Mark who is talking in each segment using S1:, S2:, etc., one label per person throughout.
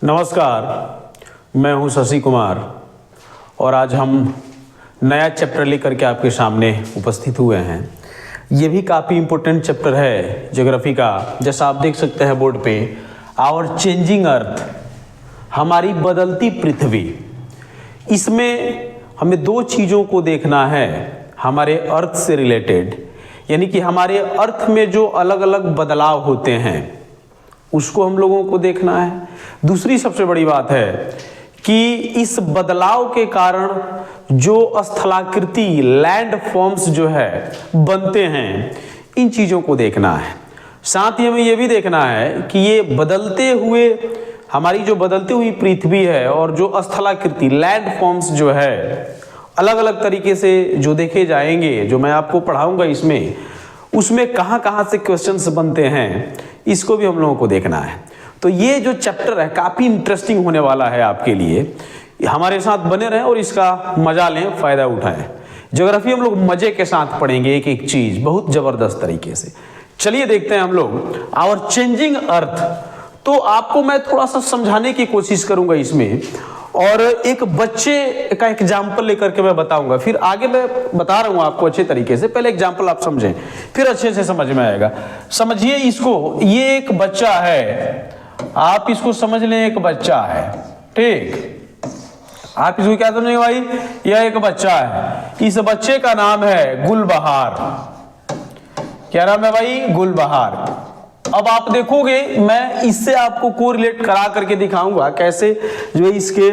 S1: नमस्कार, मैं हूं शशि कुमार और आज हम नया चैप्टर लेकर के आपके सामने उपस्थित हुए हैं। ये भी काफ़ी इम्पोर्टेंट चैप्टर है ज्योग्राफी का। जैसा आप देख सकते हैं बोर्ड पे, आवर चेंजिंग अर्थ, हमारी बदलती पृथ्वी। इसमें हमें दो चीज़ों को देखना है हमारे अर्थ से रिलेटेड, यानी कि हमारे अर्थ में जो अलग अलग बदलाव होते हैं उसको हम लोगों को देखना है। दूसरी सबसे बड़ी बात है कि इस बदलाव के कारण जो स्थलाकृति लैंड फॉर्म्स जो है बनते हैं, इन चीज़ों को देखना है। साथ ही हमें ये भी देखना है कि ये बदलते हुए हमारी जो बदलती हुई पृथ्वी है और जो स्थलाकृति लैंड फॉर्म्स जो है अलग अलग तरीके से जो देखे जाएंगे, जो मैं आपको पढ़ाऊंगा इसमें, उसमें कहाँ कहाँ से क्वेश्चंस बनते हैं, इसको भी हम लोगों को देखना है। तो ये जो चैप्टर है काफ़ी इंटरेस्टिंग होने वाला है आपके लिए। हमारे साथ बने रहें और इसका मजा लें, फ़ायदा उठाएं। ज्योग्राफी हम लोग मज़े के साथ पढ़ेंगे, एक एक चीज़ बहुत ज़बरदस्त तरीके से। चलिए देखते हैं हम लोग आवर चेंजिंग अर्थ। तो आपको मैं थोड़ा सा समझाने की कोशिश करूँगा इसमें, और एक बच्चे का एग्जाम्पल लेकर के मैं बताऊंगा। फिर आगे मैं बता रहा हूं आपको अच्छे तरीके से। पहले एग्जाम्पल आप समझें, फिर अच्छे से समझ में आएगा। समझिए इसको, ये एक बच्चा है, आप इसको समझ लें, एक बच्चा है, ठीक। आप इसको क्या समझेंगे भाई, यह एक बच्चा है। इस बच्चे का नाम है गुलबहार। क्या नाम है भाई? गुलबहार। अब आप देखोगे, मैं इससे आपको कोरिलेट करा करके दिखाऊंगा कैसे जो इसके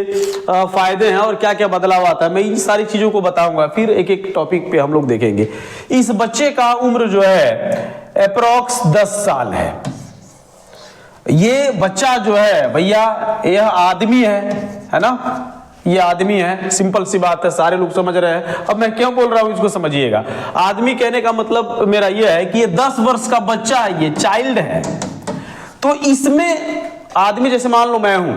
S1: फायदे हैं और क्या क्या बदलाव आता है। मैं इन सारी चीजों को बताऊंगा, फिर एक एक टॉपिक पे हम लोग देखेंगे। इस बच्चे का उम्र जो है अप्रोक्स 10 साल है। ये बच्चा जो है भैया, यह आदमी है ना, ये आदमी है। सिंपल सी बात है, सारे लोग समझ रहे हैं। अब मैं क्यों बोल रहा हूं इसको समझिएगा। आदमी कहने का मतलब मेरा ये है कि ये 10 वर्ष का बच्चा है, ये चाइल्ड है। तो इसमें आदमी, जैसे मान लो मैं हूं,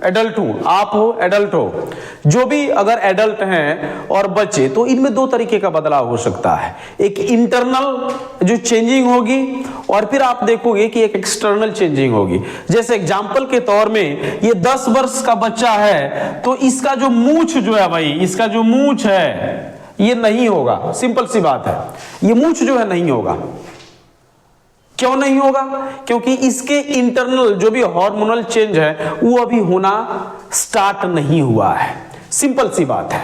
S1: एडल्ट हूं, आप हो, एडल्ट हो, जो भी अगर एडल्ट हैं और बच्चे, तो इनमें दो तरीके का बदलाव हो सकता है। एक इंटरनल जो चेंजिंग होगी, और फिर आप देखोगे कि एक एक्सटर्नल चेंजिंग होगी। जैसे एग्जाम्पल के तौर में ये 10 वर्ष का बच्चा है, तो इसका जो मूंछ जो है भाई, इसका जो मूंछ है ये नहीं होगा। सिंपल सी बात है, ये मूंछ जो है नहीं होगा। क्यों नहीं होगा? क्योंकि इसके इंटरनल जो भी हार्मोनल चेंज है वो अभी होना स्टार्ट नहीं हुआ है। सिंपल सी बात है।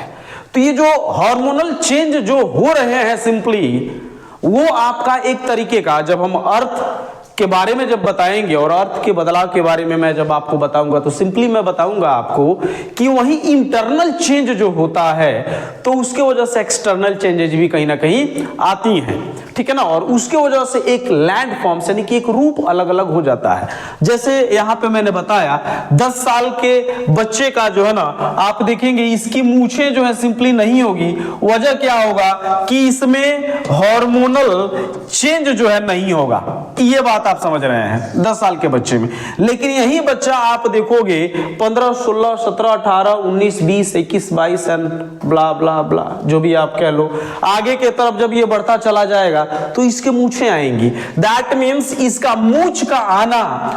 S1: तो ये जो हार्मोनल चेंज जो हो रहे हैं सिंपली, वो आपका एक तरीके का, जब हम अर्थ के बारे में जब बताएंगे और अर्थ के बदलाव के बारे में मैं जब आपको बताऊंगा, तो सिंपली मैं बताऊंगा आपको कि वही इंटरनल चेंज जो होता है, तो उसके वजह से एक्सटर्नल चेंजेस भी कहीं ना कहीं आती हैं, ठीक है ना। और उसके वजह से एक लैंड फॉर्म्स, यानी कि एक रूप अलग अलग हो जाता है। जैसे यहां पे मैंने बताया 10 साल के बच्चे का जो है ना, आप देखेंगे इसकी मूछें जो है सिंपली नहीं होगी। वजह क्या होगा कि इसमें हार्मोनल चेंज जो है नहीं होगा। ये बात आप समझ रहे हैं 10 साल के बच्चे में। लेकिन यही बच्चा आप देखोगे 15, 16, 17, 18, 19, 20, 21, 22 एंड ब्ला ब्ला ब्ला, जो भी आप कह लो, आगे के तरफ जब ये बढ़ता चला जाएगा तो इसके मूछें आएंगी। दैट मीन्स इसका मूछ का आना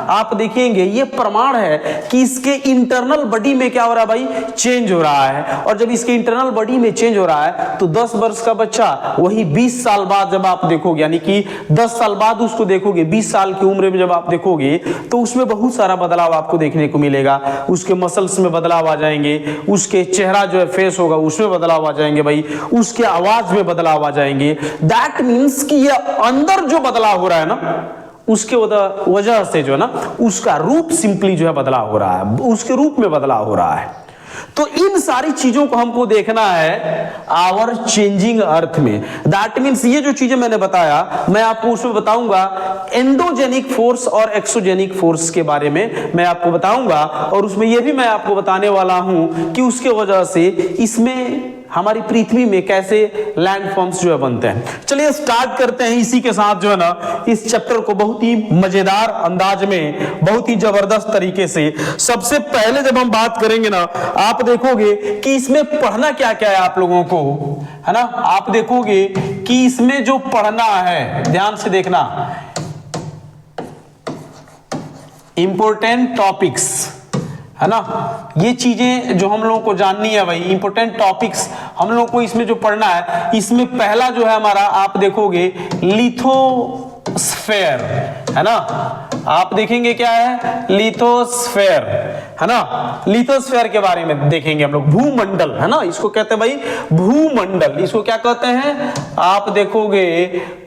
S1: आप देखेंगे, ये प्रमाण है कि इसके इंटरनल बॉडी में क्या हो रहा है भाई, चेंज हो रहा है। और जब इसके इंटरनल बॉडी में चेंज हो रहा है, तो 10 वर्ष का बच्चा वही 20 साल बाद जब आप देखोगे, यानी कि 10 साल बाद उसको देखोगे, 20 साल की उम्र में जब आप देखोगे, तो उसमें बहुत सारा बदलाव आपको देखने को मिलेगा। उसके मसल्स में बदलाव आ जाएंगे, उसके चेहरा जो है फेस होगा उसमें बदलाव आ जाएंगे भाई, उसके आवाज में बदलाव आ जाएंगे। दैट मीन्स कि ये अंदर जो बदलाव हो रहा है ना, उसके वजह से जो है ना, उसका रूप सिंपली जो है बदलाव हो रहा है, उसके रूप में बदलाव हो रहा है। तो इन सारी चीजों को हमको देखना है आवर चेंजिंग अर्थ में। दैट मीन्स ये जो चीजें मैंने बताया, मैं आपको उसमें बताऊंगा एंडोजेनिक फोर्स और एक्सोजेनिक फोर्स के बारे में मैं आपको बताऊंगा। और उसमें यह भी मैं आपको बताने वाला हूं कि उसके वजह से इसमें हमारी पृथ्वी में कैसे लैंड फॉर्म्स जो है बनते हैं। चलिए स्टार्ट करते हैं इसी के साथ जो है ना, इस चैप्टर को बहुत ही मजेदार अंदाज में, बहुत ही जबरदस्त तरीके से। सबसे पहले जब हम बात करेंगे ना, आप देखोगे कि इसमें पढ़ना क्या क्या है आप लोगों को, है ना। आप देखोगे कि इसमें जो पढ़ना है, ध्यान से देखना, इंपॉर्टेंट टॉपिक्स, है ना। ये चीजें जो हम लोगों को जाननी है भाई, इंपॉर्टेंट टॉपिक्स हम लोगों को इसमें जो पढ़ना है, इसमें पहला जो है हमारा आप देखोगे लिथोस्फेयर, है ना। आप देखेंगे क्या है, लिथोस्फेयर, है ना। लिथोस्फेयर के बारे में देखेंगे हम लोग, भूमंडल, है ना, इसको कहते हैं भाई भूमंडल। इसको क्या कहते हैं, आप देखोगे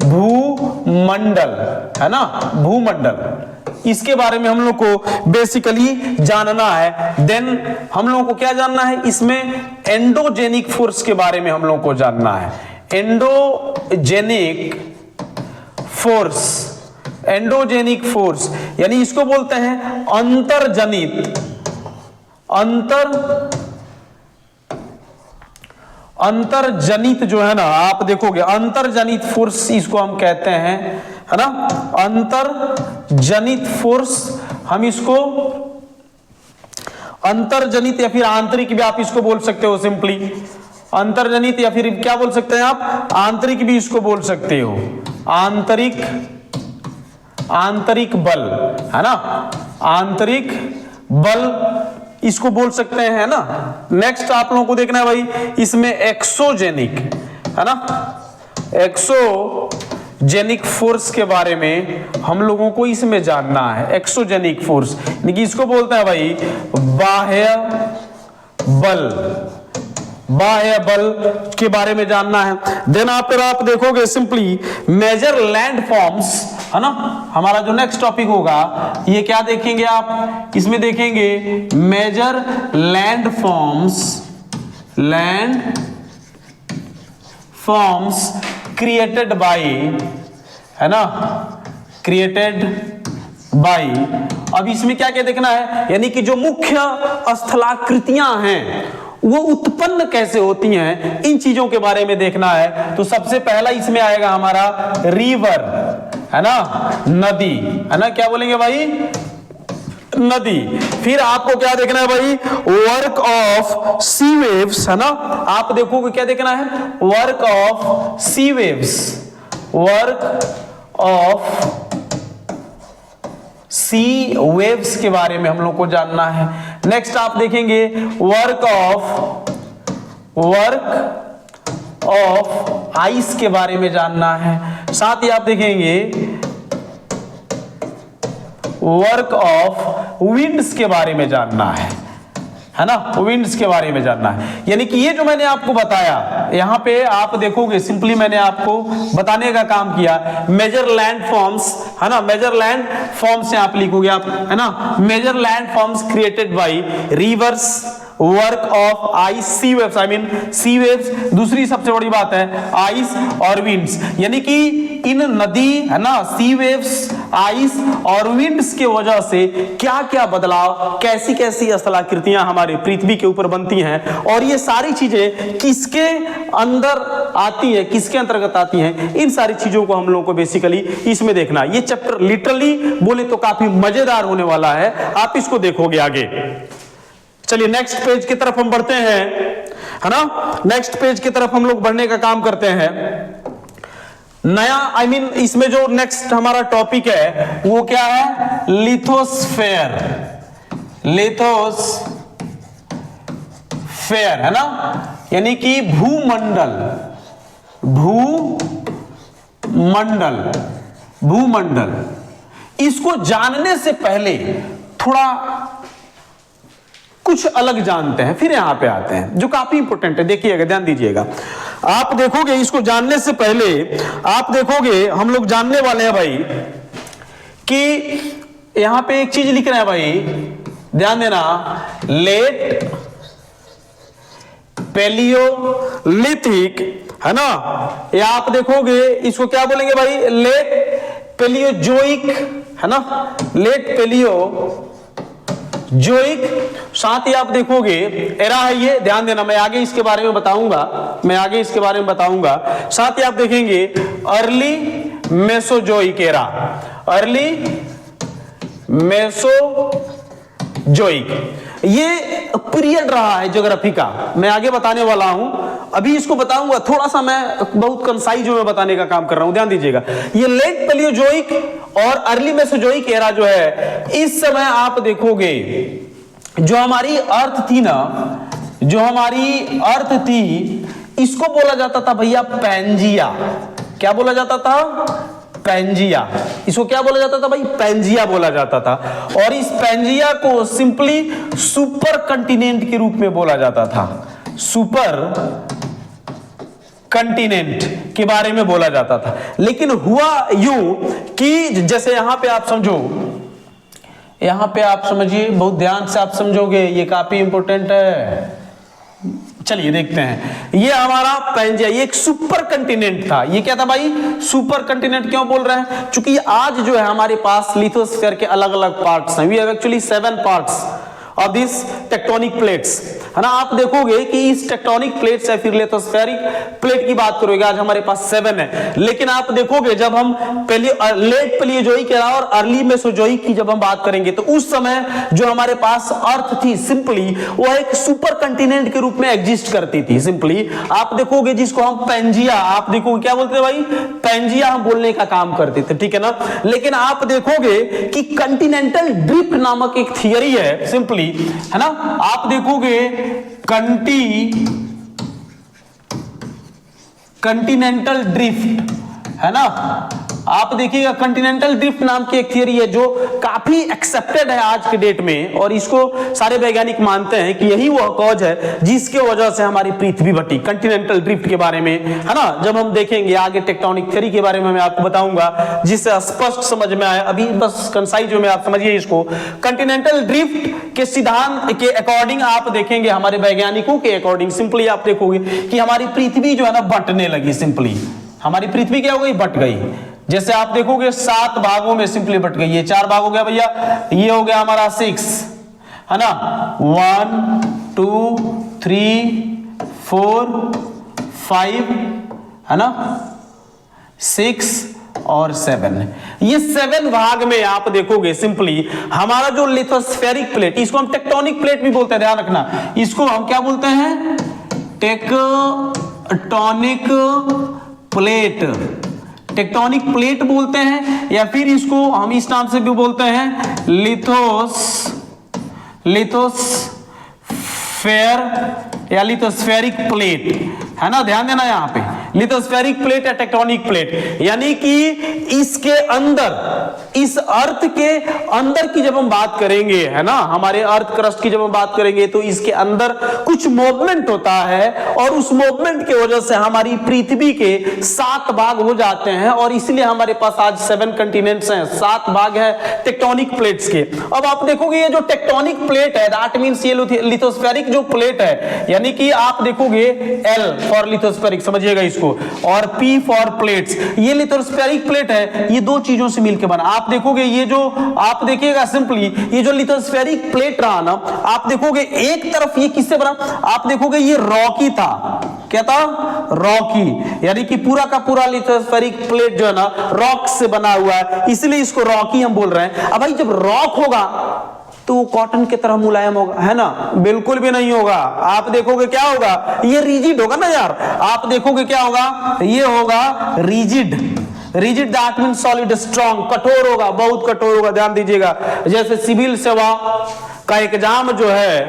S1: भूमंडल, है ना, भूमंडल। इसके बारे में हम लोग को बेसिकली जानना है। देन हम लोगों को क्या जानना है, इसमें एंडोजेनिक फोर्स के बारे में हम लोग को जानना है। एंडोजेनिक फोर्स, एंडोजेनिक फोर्स यानी इसको बोलते हैं अंतर्जनित, अंतर्जनित जो है ना, आप देखोगे अंतर्जनित फोर्स इसको हम कहते हैं, है ना। अंतर्जनित फोर्स हम इसको अंतर्जनित या फिर आंतरिक भी आप इसको बोल सकते हो, सिंपली अंतर्जनित, या फिर क्या बोल सकते हैं आप, आंतरिक भी इसको बोल सकते हो, आंतरिक, आंतरिक बल, है ना, आंतरिक बल इसको बोल सकते हैं, है ना। नेक्स्ट आप लोगों को देखना है भाई, इसमें एक्सोजेनिक, है ना, एक्सोजेनिक फोर्स के बारे में हम लोगों को इसमें जानना है। एक्सोजेनिक फोर्स यानी कि इसको बोलते हैं भाई बाह्य बल, बाह्य बल के बारे में जानना है। देन आप देखोगे सिंपली मेजर लैंड फॉर्म्स, है ना। हमारा जो नेक्स्ट टॉपिक होगा ये क्या देखेंगे आप, इसमें देखेंगे major land forms, land forms created by, है ना, क्रिएटेड बाय। अब इसमें क्या क्या देखना है, यानी कि जो मुख्य स्थलाकृतियां हैं वो उत्पन्न कैसे होती हैं, इन चीजों के बारे में देखना है। तो सबसे पहला इसमें आएगा हमारा रिवर, है ना, नदी, है ना, क्या बोलेंगे भाई, नदी। फिर आपको क्या देखना है भाई, वर्क ऑफ सी वेव्स, है ना। आप देखोगे क्या देखना है, work of sea waves, work of sea waves के बारे में हम लोग को जानना है। नेक्स्ट आप देखेंगे वर्क ऑफ आइस के बारे में जानना है। साथ ही आप देखेंगे वर्क ऑफ विंड्स के बारे में जानना है ना, विंड्स के बारे में जानना है। यानी कि ये जो मैंने आपको बताया, यहां पे आप देखोगे सिंपली मैंने आपको बताने का काम किया, मेजर लैंड फॉर्म्स, है ना, मेजर लैंड फॉर्म्स से आप लिखोगे आप, है ना, major land forms created by rivers, work of ice, sea waves, I mean sea waves. दूसरी सबसे बड़ी बात है आइस और विंड्स, यानी कि इन नदी, है ना, सी वेव्स, आइस और विंड्स के वजह से क्या क्या बदलाव, कैसी कैसी स्थलाकृतियां हमारे पृथ्वी के ऊपर बनती हैं, और ये सारी चीजें किसके अंदर आती है, किसके अंतर्गत आती हैं, इन सारी चीजों को हम लोगों को बेसिकली इसमें देखना है। ये चैप्टर लिटरली बोले तो काफी मजेदार होने वाला है, आप इसको देखोगे आगे। चलिए नेक्स्ट पेज की तरफ हम बढ़ते हैं, है ना। नेक्स्ट पेज की तरफ हम लोग बढ़ने का काम करते हैं। नया आई मीन इसमें जो नेक्स्ट हमारा टॉपिक है वो क्या है, लिथोस्फेयर, लिथोस्फेयर, है ना, यानी कि भूमंडल, भूमंडल, भूमंडल। इसको जानने से पहले थोड़ा कुछ अलग जानते हैं, फिर यहां पे आते हैं जो काफी इंपॉर्टेंट है। देखिएगा, ध्यान दीजिएगा, आप देखोगे इसको जानने से पहले आप देखोगे हम लोग जानने वाले हैं भाई कि यहां पे एक चीज लिख रहे हैं भाई, ध्यान देना, लेट पैलियोलिथिक, है ना, या आप देखोगे इसको क्या बोलेंगे भाई, लेट पैलियोजोइक, है ना, लेट पैलियोजोइक। साथ ही आप देखोगे एरा है ये, ध्यान देना, मैं आगे इसके बारे में बताऊंगा, मैं आगे इसके बारे में बताऊंगा। साथ ही आप देखेंगे early Mesozoic era, early Mesozoic, ये पीरियड रहा है ज्योग्राफी का, मैं आगे बताने वाला हूं, अभी इसको बताऊंगा, थोड़ा सा मैं बहुत कंसाइज में बताने का काम कर रहा हूं, ध्यान दीजिएगा। ये लेट पैलियोजोइक और अर्ली मेसोजोइक एरा जो है, इस समय आप देखोगे जो हमारी अर्थ थी ना, जो हमारी अर्थ थी, इसको बोला जाता था भैया पैंजिया। क्या बोला जाता था? पैंजिया। इसको क्या बोला जाता था भाई? पैंजिया बोला जाता था। और इस पैंजिया को सिंपली सुपर कंटिनेंट के रूप में बोला जाता था। सुपर कंटिनेंट के बारे में बोला जाता था। लेकिन हुआ यूं कि जैसे यहां पे आप समझो, यहां पे आप समझिए, बहुत ध्यान से आप समझोगे, ये काफी इंपॉर्टेंट है। चलिए देखते हैं। ये हमारा पैंजिया, ये एक सुपर कंटिनेंट था। ये क्या था भाई? Super continent. क्यों बोल रहे हैं? क्योंकि आज जो है हमारे पास लिथोस्फीयर के अलग अलग पार्ट्स हैं। We have actually 7 parts of this tectonic plates, है ना। आप देखोगे कि इस टेक्टोनिक प्लेट्स या फिर लिथोस्फेरिक प्लेट की बात करोगे, आज हमारे पास 7 है। लेकिन आप देखोगे जब हम लेट प्लेयोजोइक और अर्ली मेसोजोइक की जब हम बात करेंगे, तो उस समय जो हमारे पास अर्थ थी सिंपली वो एक सुपर कंटिनेंट के रूप में एग्जिस्ट करती थी। सिंपली आप देखोगे जिसको हम पैंजिया, आप देखोगे क्या बोलते हैं भाई? पैंजिया हम बोलने का काम करते थे, ठीक है ना। लेकिन आप देखोगे कि कंटिनेंटल ड्रिफ्ट नामक एक थियरी है सिंपली, है ना। आप देखोगे कंटिनेंटल ड्रिफ्ट, है ना। आप देखिएगा कंटिनेंटल ड्रिफ्ट नाम की एक थियरी है जो काफी एक्सेप्टेड है आज के डेट में, और इसको सारे वैज्ञानिक मानते हैं कि यही वो कॉज है जिसके वजह से हमारी पृथ्वी भट्टी। कंटिनेंटल ड्रिफ्ट के बारे में, है ना, जब हम देखेंगे आगे टेक्टोनिक थ्योरी के बारे में मैं आपको बताऊंगा, जिससे स्पष्ट समझ में आए। अभी बस कंसाइज में आप समझिए इसको। कंटिनेंटल ड्रिफ्ट के सिद्धांत के अकॉर्डिंग आप देखेंगे, हमारे वैज्ञानिकों के अकॉर्डिंग सिंपली आप देखोगे कि हमारी पृथ्वी जो है ना बंटने लगी। सिंपली हमारी पृथ्वी क्या हो गई? बंट गई। जैसे आप देखोगे 7 भागों में सिंपली बट गई। ये 4 भाग हो गया भैया, ये हो गया हमारा 6, है ना। 1 2 3 4 5, है ना, 6 और 7। ये 7 भाग में आप देखोगे सिंपली हमारा जो लिथोस्फेरिक प्लेट, इसको हम टेक्टोनिक प्लेट भी बोलते हैं, ध्यान रखना। इसको हम क्या बोलते हैं? Tectonic plate. टेक्टोनिक प्लेट बोलते हैं, या फिर इसको हम इस नाम से भी बोलते हैं लिथोस्फेयर या लिथोस्फेरिक प्लेट, है ना। ध्यान देना यहां पे, लिथोस्फेरिक प्लेट या टेक्टोनिक प्लेट, यानी कि इसके अंदर, इस अर्थ के अंदर की जब हम बात करेंगे, है ना, हमारे अर्थ क्रस्ट की जब हम बात करेंगे, तो इसके अंदर कुछ मूवमेंट होता है, और उस मूवमेंट की वजह से हमारी पृथ्वी के 7 भाग हो जाते हैं, और इसलिए हमारे पास आज 7 कंटिनेंट्स हैं, 7 भाग है टेक्टोनिक प्लेट्स के। अब आप देखोगे ये जो टेक्टोनिक प्लेट है, दैट मींस ये लिथोस्फेरिक जो प्लेट है, यानी कि आप देखोगे L फॉर लिथोस्फेरिक, समझिएगा इसको, और P फॉर प्लेट्स। ये लिथोस्फेरिक प्लेट है, ये 2 चीजों से मिलकर बना। आप देखोगे ये जो, आप देखिएगा सिंपली ये जो लिथोस्फेरिक प्लेट रहा ना, आप देखोगे एक तरफ ये किससे बना? आप देखोगे ये रॉकी था। क्या था? रॉकी, यानी कि पूरा का पूरा लिथोस्फेरिक प्लेट जो है ना रॉक से बना हुआ है, इसलिए इसको रॉकी हम बोल रहे हैं। अब भाई जब रॉक होगा तो कॉटन की तरह मुलायम होगा, है ना? बिल्कुल भी नहीं होगा। आप देखोगे क्या होगा? ये रिजिड होगा ना यार। आप देखोगे क्या होगा? ये होगा rigid. Rigid that means solid, strong, कठोर होगा, बहुत कठोर होगा। ध्यान दीजिएगा, जैसे सिविल सेवा का एग्जाम जो है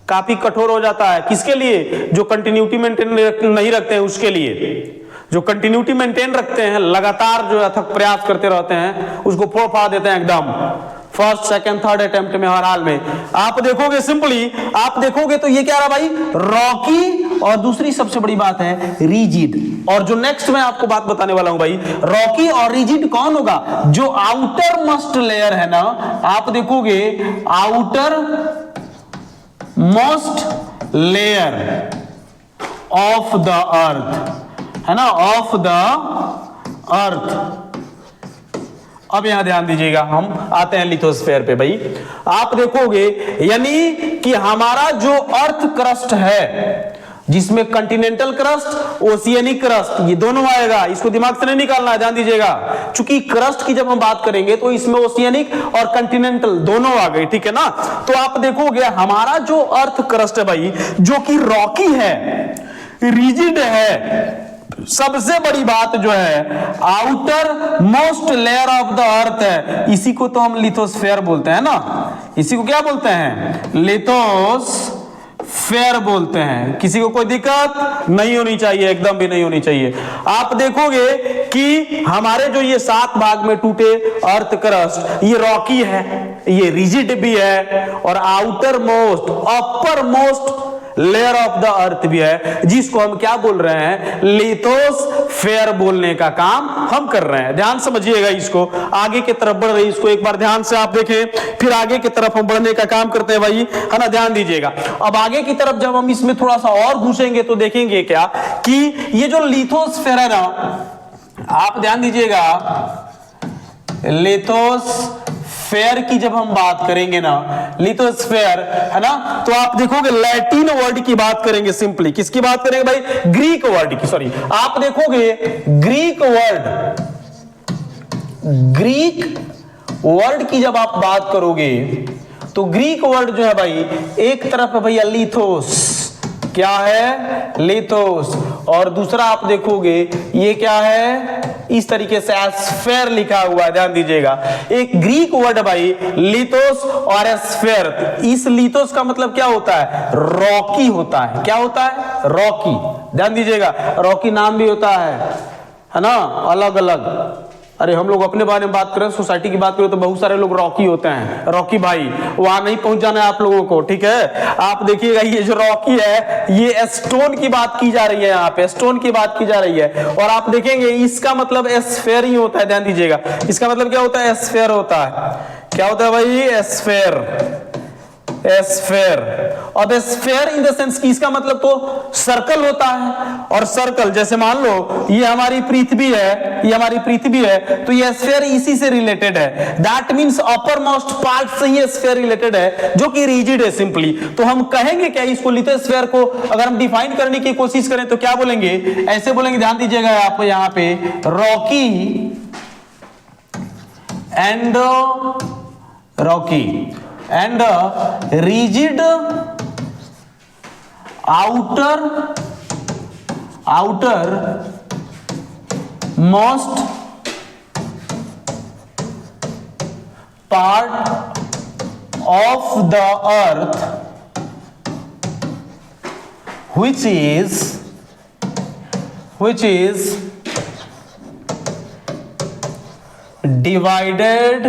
S1: काफी कठोर हो जाता है। किसके लिए? जो कंटिन्यूटी मेंटेन नहीं रखते हैं उसके लिए। जो कंटिन्यूटी मेंटेन रखते हैं, लगातार जो अथक प्रयास करते रहते हैं, उसको फोड़ फाड़ देते हैं एकदम, फर्स्ट सेकंड थर्ड अटेम्प्ट में, हर हाल में। आप देखोगे सिंपली, आप देखोगे तो ये क्या रहा भाई? रॉकी, और दूसरी सबसे बड़ी बात है रिजिड। और जो नेक्स्ट मैं आपको बात बताने वाला हूं भाई, रॉकी और रिजिड कौन होगा? जो आउटर मोस्ट लेयर है ना, आप देखोगे outer most layer of the earth, है ना, ऑफ द अर्थ। अब यहां ध्यान दीजिएगा, हम आते हैं लिथोस्फेयर पे भाई। आप देखोगे यानी कि हमारा जो अर्थ क्रस्ट है, जिसमें कंटिनेंटल क्रस्ट, ओशियनिक क्रस्ट, ये दोनों आएगा। इसको दिमाग से नहीं निकालना है, ध्यान दीजिएगा। चूंकि क्रस्ट की जब हम बात करेंगे तो इसमें ओशियनिक और कंटिनेंटल दोनों आ गए, ठीक है ना। तो आप देखोगे हमारा जो अर्थ क्रस्ट है भाई, जो कि रॉकी है, रिजिड है, सबसे बड़ी बात जो है outer most layer of the earth है, इसी को तो हम लिथोस्फेयर बोलते हैं ना, इसी को क्या बोलते हैं, लिथोस्फेयर बोलते हैं। किसी को कोई दिक्कत नहीं होनी चाहिए, एकदम भी नहीं होनी चाहिए। आप देखोगे कि हमारे जो ये 7 भाग में टूटे अर्थ क्रस्ट, ये रॉकी है, ये रिजिड भी है, और outer most upper most layer of the earth भी है, जिसको हम क्या बोल रहे हैं, लिथोस्फेयर बोलने का काम हम कर रहे हैं। ध्यान समझिएगा इसको, आगे की तरफ बढ़ रही, इसको एक बार ध्यान से आप देखें, फिर आगे की तरफ हम बढ़ने का काम करते हैं भाई, है ना, ध्यान दीजिएगा। अब आगे की तरफ जब हम इसमें थोड़ा सा और घुसेंगे तो देखेंगे क्या कि ये जो लिथोस्फेयर है ना, आप ध्यान दीजिएगा, लिथोस्फेयर की जब हम बात करेंगे ना, लिथोस्फेयर है ना, तो आप देखोगे लैटिन वर्ड की बात करेंगे, सिंपली किसकी बात करेंगे भाई, ग्रीक वर्ड की, सॉरी, आप देखोगे ग्रीक वर्ड की जब आप बात करोगे तो ग्रीक वर्ड जो है भाई, एक तरफ है भैया लिथोस, क्या है, लिथोस, और दूसरा आप देखोगे ये क्या है, इस तरीके से एस्फेयर लिखा हुआ है, ध्यान दीजिएगा। एक ग्रीक वर्ड भाई लिथोस और एस्फेयर, इस लिथोस का मतलब क्या होता है, रॉकी होता है, क्या होता है, रॉकी, ध्यान दीजिएगा, रॉकी नाम भी होता है ना, अलग अलग। अरे हम लोग अपने बारे में बात करें, सोसाइटी की बात करें तो बहुत सारे लोग रॉकी होते हैं, रॉकी भाई, वहां नहीं पहुंच जाना है आप लोगों को, ठीक है। आप देखिएगा ये जो रॉकी है, ये स्टोन की बात की जा रही है, यहाँ पे स्टोन की बात की जा रही है, और आप देखेंगे इसका मतलब एस्फेयर ही होता है, ध्यान दीजिएगा, इसका मतलब क्या होता है, एस्फेयर होता है, क्या होता है भाई, एस्फेयर, एस्फेयर। अब एस्फेयर इन द सेंस कि इसका मतलब तो सर्कल होता है, और सर्कल जैसे मान लो ये हमारी पृथ्वी है, ये हमारी पृथ्वी है, तो ये एस्फेयर इसी से रिलेटेड है, that means upper most part से ही एस्फेयर रिलेटेड है, जो कि रिजिड है सिंपली। तो हम कहेंगे क्या इसको, लिथोस्फेयर को अगर हम डिफाइन करने की कोशिश करें तो क्या बोलेंगे, ऐसे बोलेंगे, ध्यान दीजिएगा आप यहाँ पे, Rocky and rigid outer most part of the earth which is divided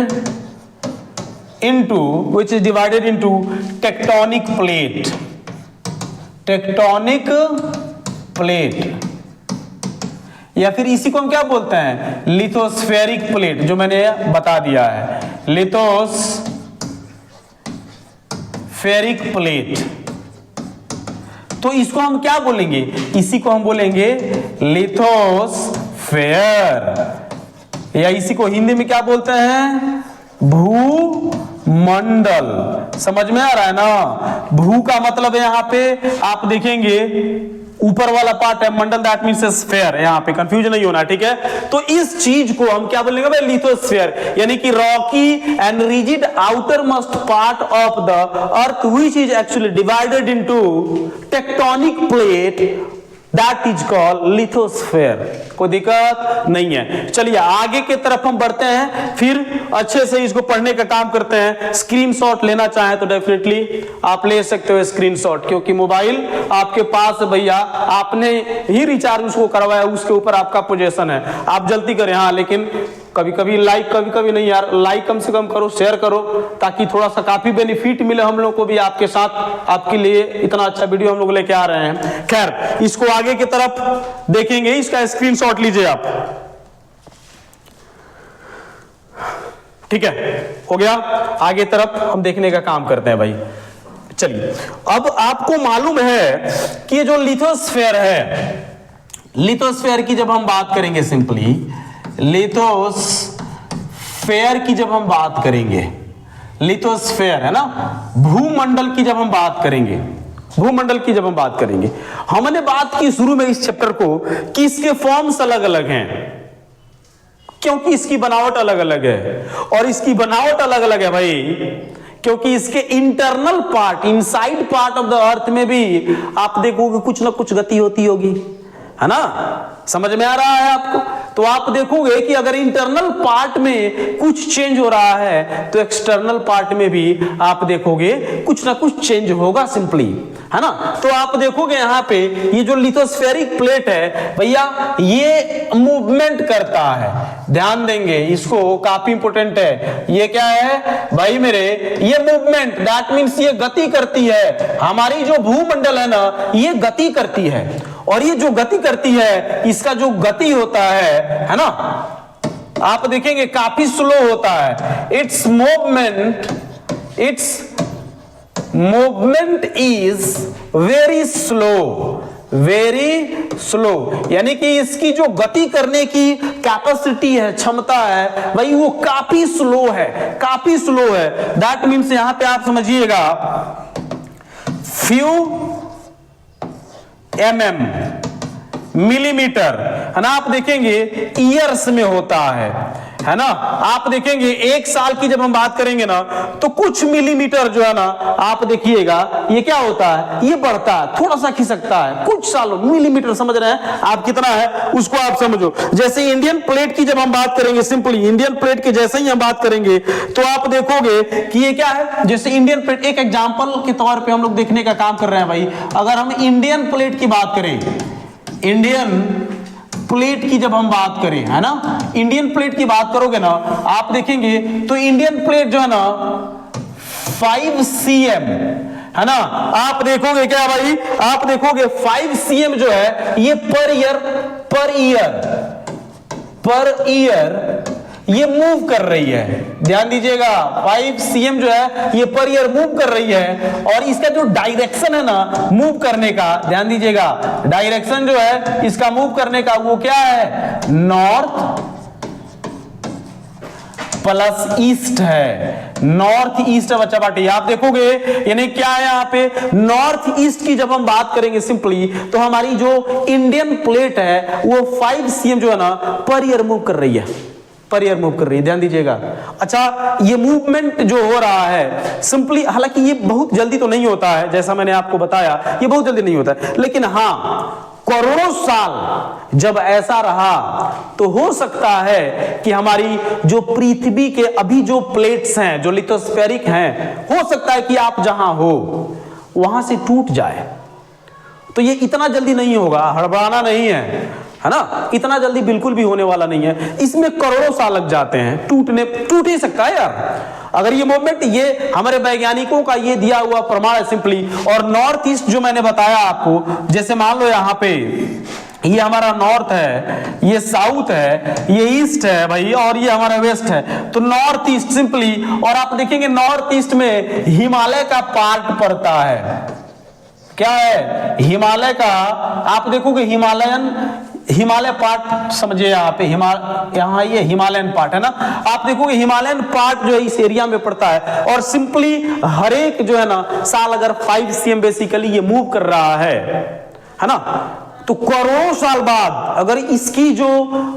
S1: into tectonic plate, या फिर इसी को हम क्या बोलते हैं, लिथोस्फेरिक प्लेट, जो मैंने बता दिया है, लिथोस्फेरिक प्लेट। तो इसको हम क्या बोलेंगे, इसी को हम बोलेंगे लिथोस्फेयर, या इसी को हिंदी में क्या बोलते हैं, भूमंडल। समझ में आ रहा है ना, भू का मतलब है यहाँ पे आप देखेंगे ऊपर वाला पार्ट है, मंडल दैट मींस स्फीयर, यहाँ पे कंफ्यूज नहीं होना, ठीक है। तो इस चीज को हम क्या बोलेंगे भाई, लिथोस्फीयर, यानी कि Rocky and rigid outer most part of the earth which is actually divided into tectonic plate, that is called lithosphere. कोई दिक्कत नहीं है। चलिए आगे की तरफ हम बढ़ते हैं, फिर अच्छे से इसको पढ़ने का काम करते हैं। स्क्रीनशॉट लेना चाहें तो डेफिनेटली आप ले सकते हो स्क्रीनशॉट, क्योंकि मोबाइल आपके पास भैया, आपने ही रिचार्ज उसको करवाया, उसके ऊपर आपका पोजीशन है, आप जल्दी करें। हाँ लेकिन कभी कभी लाइक, कभी कभी नहीं यार, लाइक कम से कम करो, शेयर करो, ताकि थोड़ा सा काफी बेनिफिट मिले हम लोग को भी आपके साथ, आपके लिए इतना अच्छा वीडियो हम लोग लेके आ रहे हैं। खैर इसको आगे की तरफ देखेंगे, इसका स्क्रीनशॉट लीजिए आप, ठीक है, हो गया। आगे तरफ हम देखने का काम करते हैं भाई। चलिए अब आपको मालूम है कि ये जो लिथोस्फेयर है, लिथोस्फेयर की जब हम बात करेंगे, सिंपली लिथोस्फेयर की जब हम बात करेंगे, लिथोस्फेयर है ना, भूमंडल की जब हम बात करेंगे, भूमंडल की जब हम बात करेंगे, हमने बात की शुरू में इस चैप्टर को कि इसके फॉर्म्स अलग अलग हैं, क्योंकि इसकी बनावट अलग अलग है, और इसकी बनावट अलग अलग है भाई क्योंकि इसके internal part, inside part of the earth में भी आप देखोगे कुछ ना कुछ गति होती होगी, है ना, समझ में आ रहा है आपको। तो आप देखोगे कि अगर इंटरनल पार्ट में कुछ चेंज हो रहा है तो एक्सटर्नल पार्ट में भी आप देखोगे कुछ ना कुछ चेंज होगा सिंपली, है ना। तो आप देखोगे यहाँ पे ये जो लिथोस्फेरिक प्लेट है भैया, ये मूवमेंट करता है, ध्यान देंगे इसको, काफी इंपॉर्टेंट है। ये क्या है भाई मेरे, ये मूवमेंट, दैट मीन्स ये गति करती है। हमारी जो भूमंडल है ना, ये गति करती है, और ये जो गति करती है इसका जो गति होता है ना, आप देखेंगे काफी स्लो होता है। It's movement is very slow, यानी कि इसकी जो गति करने की कैपेसिटी है, क्षमता है भाई, वो काफी स्लो है। दैट मीन्स यहां पे आप समझिएगा few मिलीमीटर, है ना। आप देखेंगे ईयर्स में होता है ना। आप देखेंगे एक साल की जब हम बात करेंगे ना, तो कुछ मिलीमीटर जो है ना, आप देखिएगा ये क्या होता है, ये बढ़ता है, थोड़ा सा खिसकता है, कुछ सालों, मिलीमीटर समझ रहे हैं आप कितना है उसको आप समझो। जैसे इंडियन प्लेट की जब हम बात करेंगे, सिंपली इंडियन प्लेट की जैसे ही हम बात करेंगे तो आप देखोगे कि ये क्या है, जैसे इंडियन प्लेट, एक एग्जांपल के तौर पे हम लोग देखने का काम कर रहे हैं भाई। अगर हम इंडियन प्लेट की बात करें, इंडियन प्लेट की जब हम बात करें, है ना, इंडियन प्लेट की बात करोगे ना, आप देखेंगे तो इंडियन प्लेट जो है ना 5 cm, है ना। आप देखोगे क्या भाई, आप देखोगे 5 cm जो है ये पर ईयर ये मूव कर रही है, ध्यान दीजिएगा। 5 cm जो है ये पर ईयर मूव कर रही है, और इसका जो डायरेक्शन है ना मूव करने का, ध्यान दीजिएगा, डायरेक्शन जो है इसका मूव करने का वो क्या है, नॉर्थ प्लस ईस्ट है, नॉर्थ ईस्ट है बच्चा पार्टी। आप देखोगे यानी क्या है यहाँ पे, नॉर्थ ईस्ट की जब हम बात करेंगे सिंपली, तो हमारी जो इंडियन प्लेट है वो 5 cm जो है ना पर ईयर मूव कर रही है, ध्यान दीजिएगा। अच्छा, ये मूवमेंट जो हो रहा है सिंपली, हालांकि ये बहुत जल्दी तो नहीं होता है, जैसा मैंने आपको बताया ये बहुत जल्दी नहीं होता है, लेकिन हाँ करोड़ों साल जब ऐसा रहा तो हो सकता है कि हमारी जो पृथ्वी के अभी जो प्लेट्स हैं, जो लिथोस्फेरिक हैं, हो सकता है कि आप जहां हो वहां से टूट जाए। तो ये इतना जल्दी नहीं होगा, हड़बड़ाना नहीं है ना, इतना जल्दी बिल्कुल भी होने वाला नहीं है, इसमें करोड़ों साल लग जाते हैं, टूट ही सकता है यार। अगर ये मूवमेंट, ये हमारे वैज्ञानिकों का ये दिया हुआ प्रमाण है सिंपली। और नॉर्थ ईस्ट जो मैंने बताया आपको, जैसे मान लो यहाँ पे ये हमारा नॉर्थ है, ये साउथ है, ये ईस्ट है भाई, और ये हमारा वेस्ट है, तो नॉर्थ ईस्ट सिंपली। और आप देखेंगे नॉर्थ ईस्ट में हिमालय का पार्ट पड़ता है, क्या है, हिमालय का। आप देखोगे हिमालय पार्ट समझिए, यहाँ पे यहाँ ये हिमालयन पार्ट है ना। आप देखोगे हिमालयन पार्ट जो है इस एरिया में पड़ता है, और सिंपली हर एक जो है ना साल अगर 5 cm बेसिकली ये मूव कर रहा है ना, तो करोड़ों साल बाद अगर इसकी जो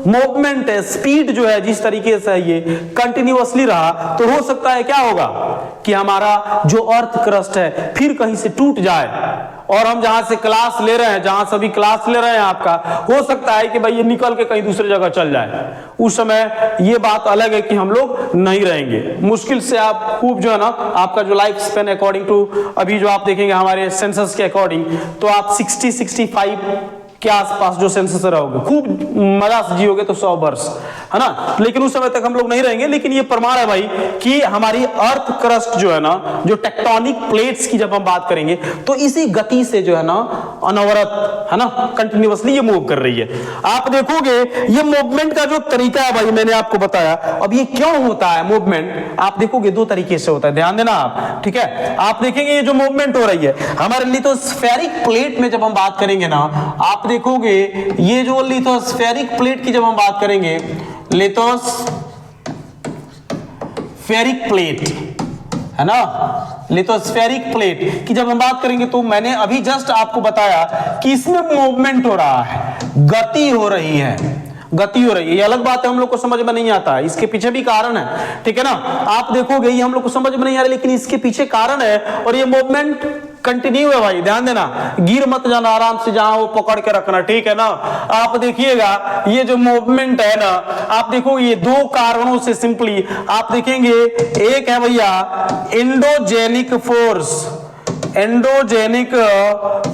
S1: मूवमेंट है, स्पीड जो है, जिस तरीके से ये कंटिन्यूअसली रहा, तो हो सकता है क्या होगा कि हमारा जो अर्थ क्रस्ट है फिर कहीं से टूट जाए, और हम जहां से क्लास ले रहे हैं, जहां सभी क्लास ले रहे हैं आपका, हो सकता है कि भाई ये निकल के कहीं दूसरी जगह चल जाए। उस समय ये बात अलग है कि हम लोग नहीं रहेंगे, मुश्किल से आप खूब जो है ना, आपका जो लाइफ स्पेन अकॉर्डिंग टू अभी जो आप देखेंगे हमारे सेंसस के अकॉर्डिंग, तो आप 60-65 के आसपास जो सेंसस रहोगे, खूब मजा से जियोगे तो 100 वर्ष, है ना। लेकिन उस समय तक हम लोग नहीं रहेंगे। लेकिन ये प्रमाण है भाई कि हमारी अर्थ क्रस्ट जो है ना, जो टेक्टोनिक प्लेट्स की जब हम बात करेंगे, तो इसी गति से जो है ना अनवरत, है ना, कंटिन्यूअसली ये मूव कर रही है। आप देखोगे ये मूवमेंट का जो तरीका है भाई, मैंने आपको बताया। अब ये क्यों होता है मूवमेंट, आप देखोगे 2 तरीके से होता है, ध्यान देना आप, ठीक है। आप देखेंगे ये जो मूवमेंट हो रही है हमारे लिथोस्फेरिक प्लेट में, जब हम बात करेंगे ना, आप देखोगे ये जो लिथोस्फेरिक प्लेट की जब हम बात करेंगे, लिथोस्फेरिक प्लेट है ना, लिथोस्फेरिक प्लेट की जब हम बात करेंगे, तो मैंने अभी जस्ट आपको बताया कि इसमें मूवमेंट हो रहा है, गति हो रही है। ये अलग बात है, हम लोग को समझ में नहीं आता है, इसके पीछे भी कारण है, ठीक है ना। आप देखोगे ये हम लोग को समझ में नहीं आ रहा, लेकिन इसके पीछे कारण है, और ये मूवमेंट कंटिन्यू है भाई, ध्यान देना, गिर मत जाना, आराम से जहां वो पकड़ के रखना, ठीक है ना। आप देखिएगा ये जो मूवमेंट है ना, आप देखो ये दो कारणों से सिंपली आप देखेंगे, एक है भैया एंडोजेनिक फोर्स, एंडोजेनिक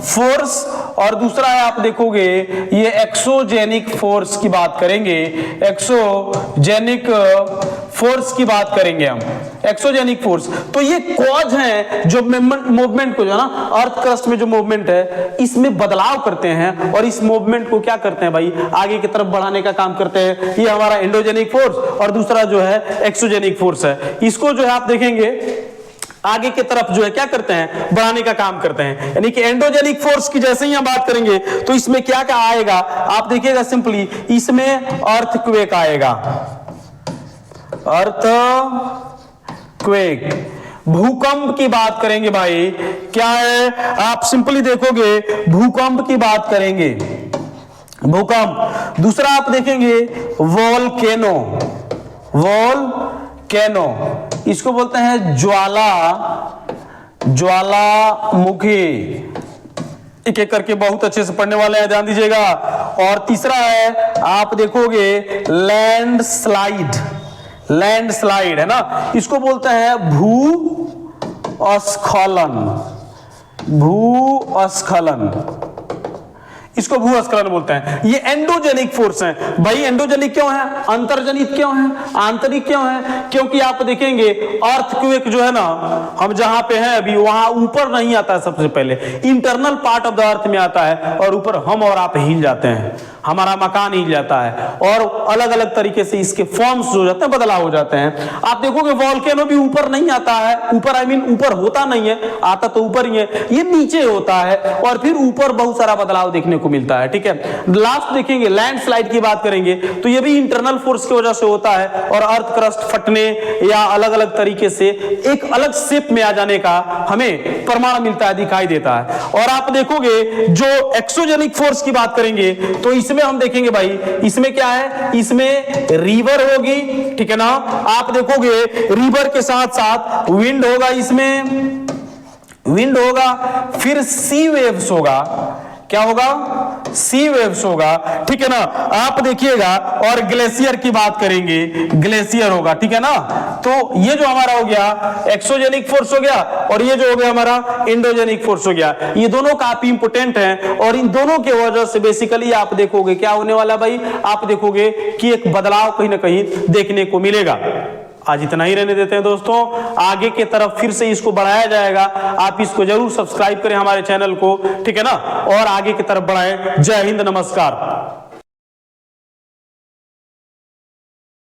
S1: फोर्स, और दूसरा है आप देखोगे ये एक्सोजेनिक फोर्स की बात करेंगे, एक्सोजेनिक फोर्स की बात करेंगे हम, एक्सोजेनिक फोर्स। तो ये कॉज है जो मूवमेंट को जो है ना, अर्थ क्रस्ट में जो मूवमेंट है इसमें बदलाव करते हैं, और इस मूवमेंट को क्या करते हैं भाई, आगे की तरफ बढ़ाने का काम करते हैं। ये हमारा एंडोजेनिक फोर्स, और दूसरा जो है एक्सोजेनिक फोर्स है। इसको जो है आप देखेंगे आगे की तरफ जो है क्या करते हैं, बढ़ाने का काम करते हैं। यानी कि एंडोजेनिक फोर्स की जैसे ही हम बात करेंगे तो इसमें क्या क्या आएगा, आप देखिएगा सिंपली, इसमें अर्थक्वेक आएगा, अर्थक्वेक। भूकंप की बात करेंगे भाई, क्या है, आप सिंपली देखोगे भूकंप की बात करेंगे, भूकंप। दूसरा आप देखेंगे वोल्केनो, वोल्केनो, इसको बोलते हैं ज्वालामुखी। एक एक करके बहुत अच्छे से पढ़ने वाले हैं, ध्यान दीजिएगा। और तीसरा है आप देखोगे लैंडस्लाइड, लैंडस्लाइड है ना, इसको बोलते हैं भूस्खलन, भूस्खलन, इसको भूस्खलन बोलते हैं। ये एंडोजेनिक फोर्स है भाई। एंडोजेनिक क्यों है, अंतर्जनित क्यों है, आंतरिक क्यों है, क्योंकि आप देखेंगे अर्थक्वेक जो है ना, हम जहां पे हैं अभी वहां ऊपर नहीं आता है, सबसे पहले internal part of the earth में आता है, और ऊपर हम और आप हिल जाते हैं, हमारा मकान हिल जाता है, और अलग अलग तरीके से इसके फॉर्म्स जो जाते हैं बदलाव हो जाते हैं। आप देखोगे वोल्केनो भी ऊपर नहीं आता है, ऊपर आई मीन ऊपर होता नहीं है, आता तो ऊपर ही है, ये नीचे होता है, और फिर ऊपर बहुत सारा बदलाव देखने को मिलता है, ठीक है। लास्ट देखेंगे लैंडस्लाइड की बात करेंगे, तो ये भी इंटरनल फोर्स की वजह से होता है, और अर्थ क्रस्ट फटने या अलग अलग तरीके से एक अलग शेप में आ जाने का हमें प्रमाण मिलता है, दिखाई देता है। और आप देखोगे जो एक्सोजेनिक फोर्स की बात करेंगे तो इसमें हम देखेंगे भाई, इसमें क्या है, इसमें रिवर होगी, ठीक है ना। आप देखोगे रिवर के साथ साथ विंड होगा, इसमें विंड होगा, फिर सी वेव्स होगा, क्या होगा, सी वेव्स होगा, ठीक है ना। आप देखिएगा, और ग्लेशियर की बात करेंगे, ग्लेशियर होगा, ठीक है ना। तो ये जो हमारा हो गया एक्सोजेनिक फोर्स हो गया, और ये जो हो गया हमारा एंडोजेनिक फोर्स हो गया, ये दोनों काफी इंपोर्टेंट हैं, और इन दोनों के वजह से बेसिकली आप देखोगे क्या होने वाला भाई, आप देखोगे कि एक बदलाव कहीं ना कहीं देखने को मिलेगा। आज इतना ही रहने देते हैं दोस्तों, आगे के तरफ फिर से इसको बढ़ाया जाएगा। आप इसको जरूर सब्सक्राइब करें हमारे चैनल को, ठीक है ना, और आगे की तरफ बढ़ाएं। जय हिंद, नमस्कार।